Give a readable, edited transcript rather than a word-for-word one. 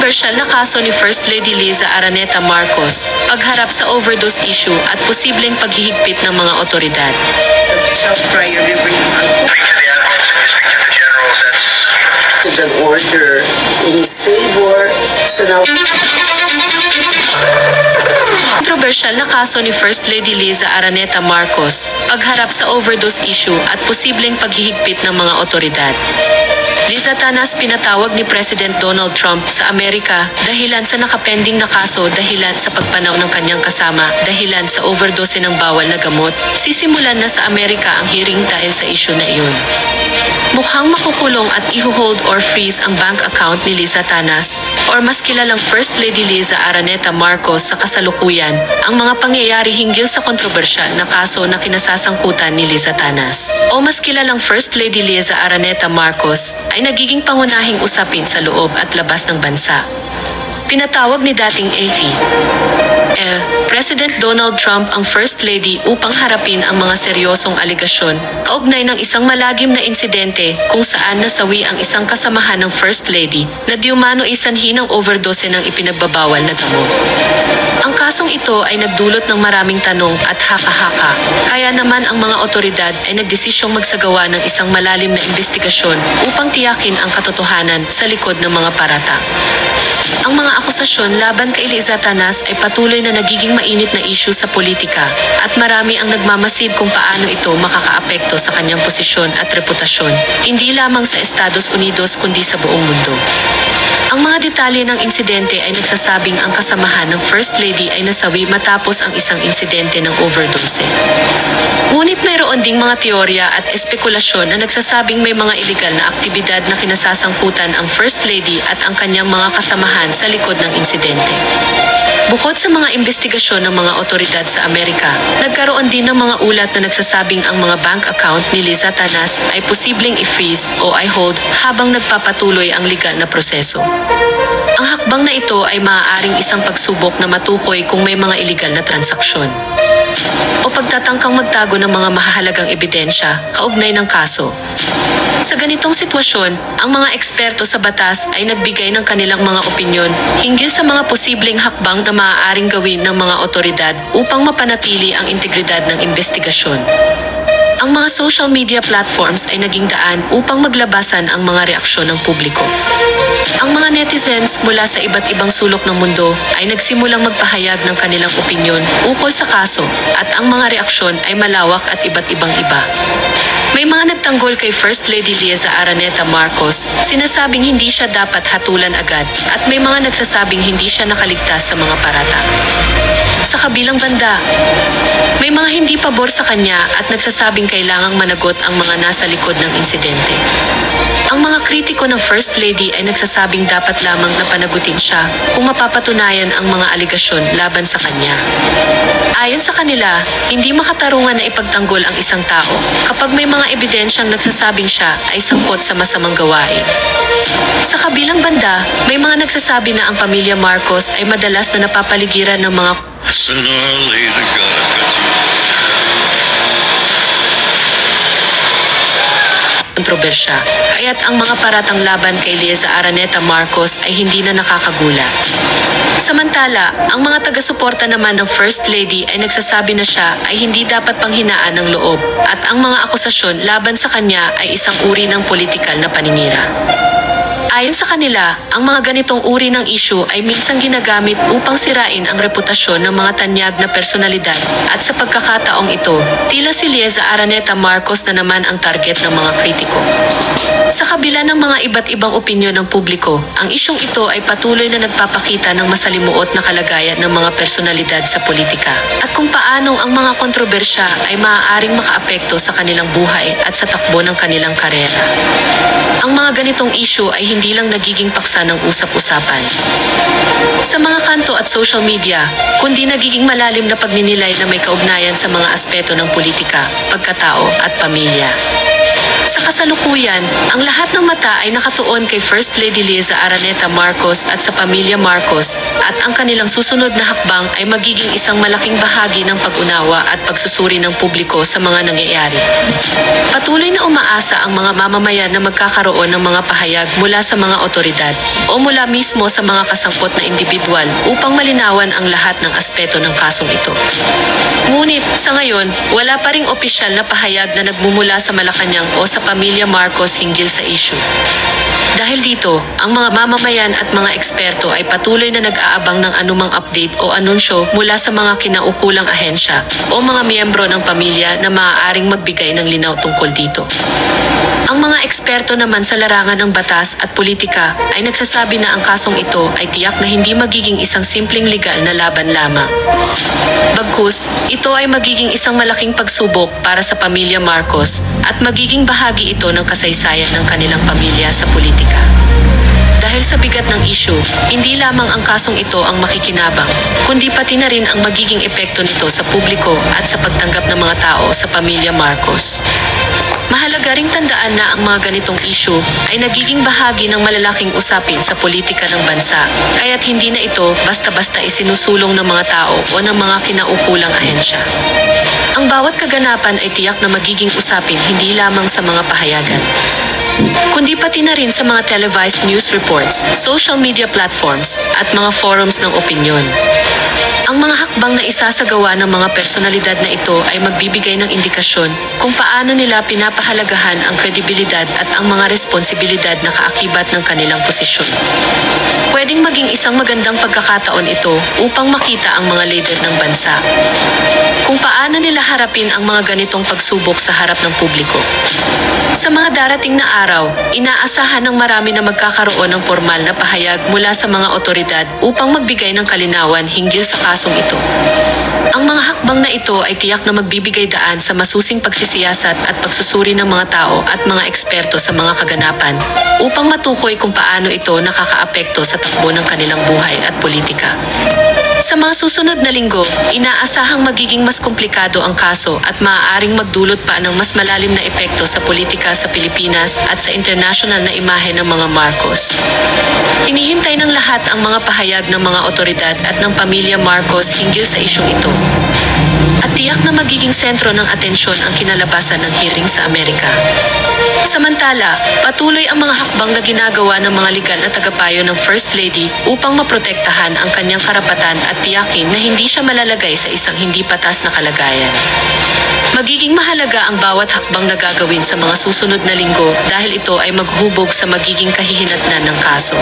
Kontrobersyal na kaso ni First Lady Liza Araneta Marcos, pagharap sa overdose issue at posibleng paghihigpit ng mga otoridad. The South Prior River to an order in his favor. So now Kontrobersyal na kaso ni First Lady Liza Araneta Marcos, pagharap sa overdose issue at posibleng paghihigpit ng mga otoridad. Liza Tanas pinatawag ni President Donald Trump sa Amerika dahilan sa nakapending na kaso dahilan sa pagpanaw ng kanyang kasama dahilan sa overdose ng bawal na gamot. Sisimulan na sa Amerika ang hearing dahil sa issue na iyon. Mukhang makukulong at iho-hold or freeze ang bank account ni Liza Tanas or mas kilalang First Lady Liza Araneta Marcos sa kasalukuyan ang mga pangyayari hinggil sa kontrobersyal na kaso na kinasasangkutan ni Liza Tanas. O mas kilalang First Lady Liza Araneta Marcos ay nagiging pangunahing usapin sa loob at labas ng bansa. Pinatawag ni dating President Donald Trump ang First Lady upang harapin ang mga seryosong aligasyon kaugnay ng isang malagim na insidente kung saan nasawi ang isang kasamahan ng First Lady na diumano ay sanhi ng overdose ng ipinagbabawal na gamot. Ang kasong ito ay nagdulot ng maraming tanong at haka-haka, kaya naman ang mga otoridad ay nagdesisyong magsagawa ng isang malalim na investigasyon upang tiyakin ang katotohanan sa likod ng mga paratang. Ang mga akusasyon laban kay Liza Tanas ay patuloy na nagiging mainit na issue sa politika at marami ang nagmamasid kung paano ito makakaapekto sa kanyang posisyon at reputasyon, hindi lamang sa Estados Unidos kundi sa buong mundo. Ang mga detalye ng insidente ay nagsasabing ang kasamahan ng First Lady ay nasawi matapos ang isang insidente ng overdose. Ngunit mayroon ding mga teorya at espekulasyon na nagsasabing may mga iligal na aktibidad na kinasasangkutan ang First Lady at ang kanyang mga kasamahan sa likod ng insidente. Bukod sa mga investigasyon ng mga otoridad sa Amerika, nagkaroon din ng mga ulat na nagsasabing ang mga bank account ni Liza Tanas ay posibleng i-freeze o i-hold habang nagpapatuloy ang legal na proseso. Ang hakbang na ito ay maaaring isang pagsubok na matukoy kung may mga iligal na transaksyon o pagtatangkang magtago ng mga mahahalagang ebidensya kaugnay ng kaso. Sa ganitong sitwasyon, ang mga eksperto sa batas ay nagbigay ng kanilang mga opinyon hinggil sa mga posibleng hakbang na maaaring gawin ng mga otoridad upang mapanatili ang integridad ng investigasyon. Ang mga social media platforms ay naging daan upang maglabasan ang mga reaksyon ng publiko. Ang mga netizens mula sa iba't ibang sulok ng mundo ay nagsimulang magpahayag ng kanilang opinyon ukol sa kaso at ang mga reaksyon ay malawak at iba't ibang iba. May mga nagtanggol kay First Lady Liza Araneta Marcos, sinasabing hindi siya dapat hatulan agad at may mga nagsasabing hindi siya nakaligtas sa mga paratang. Sa kabilang banda, may mga hindi pabor sa kanya at nagsasabing kailangang managot ang mga nasa likod ng insidente. Ang mga kritiko ng First Lady ay nagsasabing dapat lamang na panagutin siya kung mapapatunayan ang mga aligasyon laban sa kanya. Ayon sa kanila, hindi makatarungan na ipagtanggol ang isang tao kapag may mga ebidensyang nagsasabing siya ay sangkot sa masamang gawain. Sa kabilang banda, may mga nagsasabi na ang pamilya Marcos ay madalas na napapaligiran ng mga kontrobersya, kaya't ang mga paratang laban kay Liza Araneta Marcos ay hindi na nakakagulat. Samantala, ang mga taga-suporta naman ng First Lady ay nagsasabi na siya ay hindi dapat panghinaan ng loob at ang mga akusasyon laban sa kanya ay isang uri ng politikal na paninira. Ayon sa kanila, ang mga ganitong uri ng issue ay minsang ginagamit upang sirain ang reputasyon ng mga tanyag na personalidad at sa pagkakataong ito, tila si Liza Araneta Marcos na naman ang target ng mga kritiko. Sa kabila ng mga iba't ibang opinyon ng publiko, ang isyong ito ay patuloy na nagpapakita ng masalimuot na kalagayan ng mga personalidad sa politika at kung paanong ang mga kontrobersya ay maaaring makaapekto sa kanilang buhay at sa takbo ng kanilang karera. Ang mga ganitong issue ay hindi lang nagiging paksa ng usap-usapan sa mga kanto at social media, kundi nagiging malalim na pagninilay na may kaugnayan sa mga aspeto ng politika, pagkatao at pamilya. Sa kasalukuyan, ang lahat ng mata ay nakatuon kay First Lady Liza Araneta Marcos at sa pamilya Marcos, at ang kanilang susunod na hakbang ay magiging isang malaking bahagi ng pag-unawa at pagsusuri ng publiko sa mga nangyayari. Patuloy na umaasa ang mga mamamayan na magkakaroon ng mga pahayag mula sa mga otoridad o mula mismo sa mga kasangkot na individual upang malinawan ang lahat ng aspeto ng kasong ito. Ngunit, sa ngayon, wala pa ring opisyal na pahayag na nagmumula sa Malacanang o sa pamilya Marcos hinggil sa issue. Dahil dito, ang mga mamamayan at mga eksperto ay patuloy na nag-aabang ng anumang update o anunsyo mula sa mga kinaukulang ahensya o mga miyembro ng pamilya na maaaring magbigay ng linaw tungkol dito. Ang mga eksperto naman sa larangan ng batas at politika ay nagsasabi na ang kasong ito ay tiyak na hindi magiging isang simpleng legal na laban lamang. Bagkus, ito ay magiging isang malaking pagsubok para sa pamilya Marcos at magiging bahagi ito ng kasaysayan ng kanilang pamilya sa politika. Dahil sa bigat ng issue, hindi lamang ang kasong ito ang makikinabang, kundi pati na rin ang magiging epekto nito sa publiko at sa pagtanggap ng mga tao sa pamilya Marcos. Mahalaga ring tandaan na ang mga ganitong issue ay nagiging bahagi ng malalaking usapin sa politika ng bansa, kaya't hindi na ito basta-basta isinusulong ng mga tao o ng mga kinaukulang ahensya. Ang bawat kaganapan ay tiyak na magiging usapin hindi lamang sa mga pahayagan, kundi pati na rin sa mga televised news reports, social media platforms, at mga forums ng opinyon. Ang mga hakbang na isasagawa ng mga personalidad na ito ay magbibigay ng indikasyon kung paano nila pinapahalagahan ang kredibilidad at ang mga responsibilidad na kaakibat ng kanilang posisyon. Pwedeng maging isang magandang pagkakataon ito upang makita ang mga leader ng bansa kung paano nila harapin ang mga ganitong pagsubok sa harap ng publiko. Sa mga darating na araw, inaasahan ng marami na magkakaroon ng formal na pahayag mula sa mga otoridad upang magbigay ng kalinawan hinggil sa kasong ito. Ang mga hakbang na ito ay tiyak na magbibigay daan sa masusing pagsisiyasat at pagsusuri ng mga tao at mga eksperto sa mga kaganapan upang matukoy kung paano ito nakakaapekto sa takbo ng kanilang buhay at politika. Sa mga susunod na linggo, inaasahang magiging mas komplikado ang kaso at maaaring magdulot pa ng mas malalim na epekto sa politika sa Pilipinas at sa international na imahe ng mga Marcos. Hinihintay ng lahat ang mga pahayag ng mga otoridad at ng pamilya Marcos hinggil sa isyong ito. At tiyak na magiging sentro ng atensyon ang kinalabasan ng hearing sa Amerika. Samantala, patuloy ang mga hakbang na ginagawa ng mga legal na tagapayo ng First Lady upang maprotektahan ang kanyang karapatan at tiyakin na hindi siya malalagay sa isang hindi patas na kalagayan. Magiging mahalaga ang bawat hakbang na gagawin sa mga susunod na linggo dahil ito ay maghubog sa magiging kahihinatnan ng kaso.